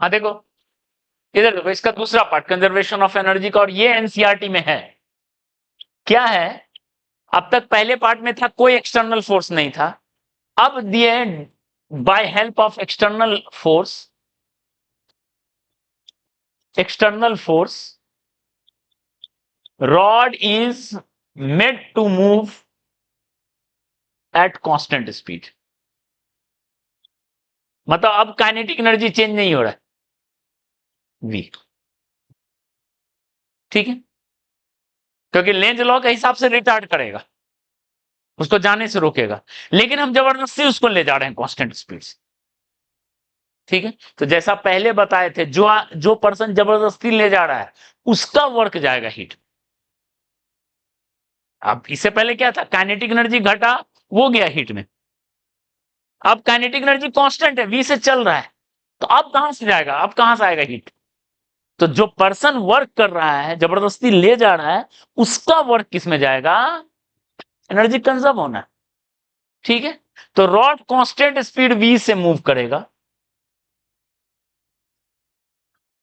हाँ देखो, इधर देखो, इसका दूसरा पार्ट कंजर्वेशन ऑफ एनर्जी का, और ये एनसीईआरटी में है। क्या है, अब तक पहले पार्ट में था कोई एक्सटर्नल फोर्स नहीं था, अब दिए by help of external force rod is made to move at constant speed. मतलब अब काइनेटिक एनर्जी चेंज नहीं हो रहा है, वी। ठीक है, क्योंकि लेंज लॉ के हिसाब से रिटार्ड करेगा, उसको जाने से रोकेगा, लेकिन हम जबरदस्ती उसको ले जा रहे हैं कांस्टेंट स्पीड से। ठीक है, तो जैसा पहले बताए थे, जो पर्सन जबरदस्ती ले जा रहा है उसका वर्क जाएगा हीट। अब इससे पहले क्या था, काइनेटिक एनर्जी घटा, वो गया हीट में। अब काइनेटिक एनर्जी कांस्टेंट है, वी से चल रहा है, तो अब कहां से जाएगा, अब कहां से आएगा हीट। तो जो पर्सन वर्क कर रहा है, जबरदस्ती ले जा रहा है, उसका वर्क किस में जाएगा, एनर्जी कंजर्व होना है। ठीक है, तो रॉड कांस्टेंट स्पीड वी से मूव करेगा,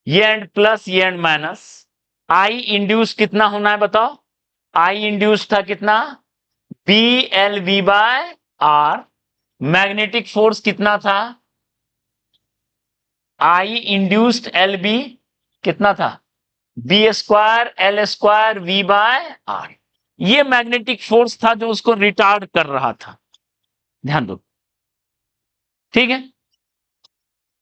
ये एंड प्लस ये एंड माइनस। आई इंड्यूस कितना होना है बताओ, आई इंड्यूस था कितना, B L V by R. Magnetic force कितना था, आई इंड्यूस्ड एल बी कितना था, B square L square V by R. ये मैग्नेटिक फोर्स था जो उसको रिटार्ड कर रहा था, ध्यान दो। ठीक है,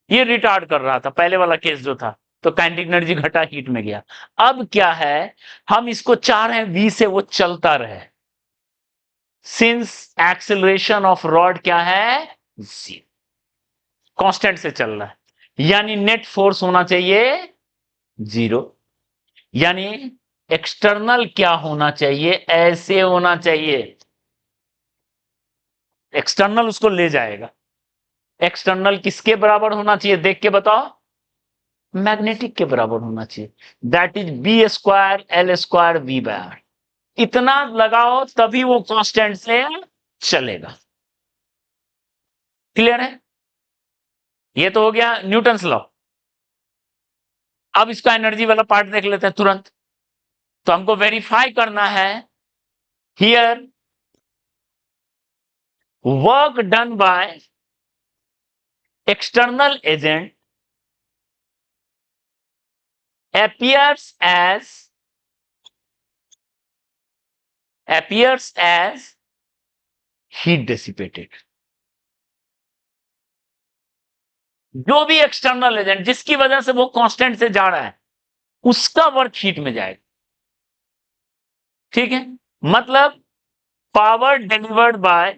ये रिटार्ड कर रहा था पहले वाला केस जो था, तो काइनेटिक एनर्जी घटा, हीट में गया। अब क्या है, हम इसको चाह रहे हैं वी से वो चलता रहे, सिंस एक्सेलरेशन ऑफ रॉड क्या है, कांस्टेंट से चल रहा है, यानी नेट फोर्स होना चाहिए 0। यानी एक्सटर्नल क्या होना चाहिए, ऐसे होना चाहिए, एक्सटर्नल उसको ले जाएगा। एक्सटर्नल किसके बराबर होना चाहिए, देख के बताओ, मैग्नेटिक के बराबर होना चाहिए, that is B square L square V by R. इतना लगाओ तभी वो कांस्टेंट से चलेगा। क्लियर है, ये तो हो गया न्यूटन्स लॉ। अब इसका एनर्जी वाला पार्ट देख लेते हैं तुरंत। तो हमको वेरीफाई करना है, here work done by external agent appears as heat dissipated। जो भी एक्सटर्नल एजेंट जिसकी वजह से वो कांस्टेंट से जा रहा है, उसका वर्क हीट में जाएगा। ठीक है, मतलब पावर डिलीवर्ड बाय,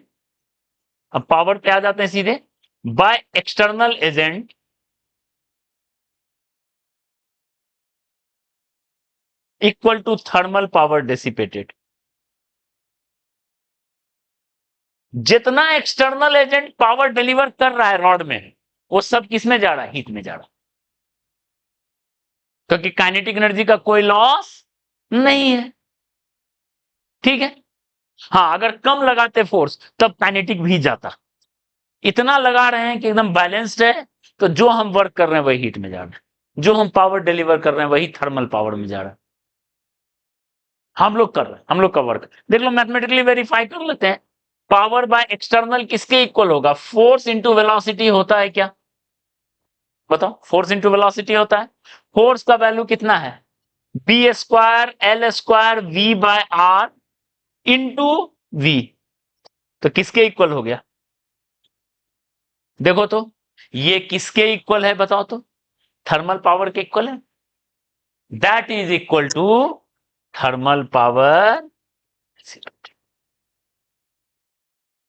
अब पावर पे आ जाते हैं सीधे, by external agent equal to thermal power dissipated. जितना एक्सटर्नल एजेंट पावर डिलीवर कर रहा है रॉड में, वो सब किस में जा रहा है, हीट में जा रहा है, क्योंकि काइनेटिक एनर्जी का कोई लॉस नहीं है। ठीक है, हाँ अगर कम लगाते फोर्स तब काइनेटिक भी जाता, इतना लगा रहे हैं कि एकदम बैलेंस्ड है, तो जो हम वर्क कर रहे हैं वही हीट में जा रहा है, जो हम पावर डिलीवर कर रहे हैं वही थर्मल पावर में जा रहा है। हम लोग कर रहे हैं, हम लोग का वर्क देख लो, मैथमेटिकली वेरीफाई कर लेते हैं। पावर बाय एक्सटर्नल किसके इक्वल होगा, फोर्स इंटू वेलोसिटी होता है क्या, बताओ, फोर्स इंटू वेलोसिटी होता है। फोर्स का वैल्यू कितना है, B square L square V by R into V, तो किसके इक्वल हो गया, देखो तो, ये किसके इक्वल है बताओ तो, थर्मल पावर के इक्वल है, that is equal to thermal power.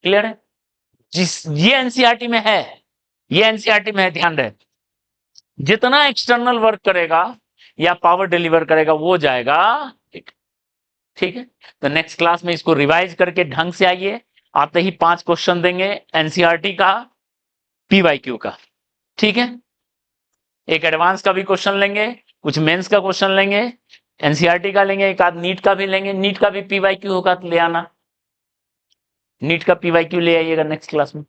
Clear है, ये एनसीईआरटी में है, ये एनसीईआरटी में है, ध्यान रहे, जितना एक्सटर्नल वर्क करेगा या पावर डिलीवर करेगा वो जाएगा। ठीक है, तो नेक्स्ट क्लास में इसको रिवाइज करके ढंग से आइए, आते ही 5 क्वेश्चन देंगे एनसीईआरटी का, पीवाईक्यू का। ठीक है, एक एडवांस का भी क्वेश्चन लेंगे, कुछ मेंस का क्वेश्चन लेंगे, एनसीईआरटी का लेंगे, एक आध नीट का भी लेंगे, नीट का भी पीवाईक्यू होगा तो ले आना, नीट का पीवाईक्यू ले आइएगा नेक्स्ट क्लास में।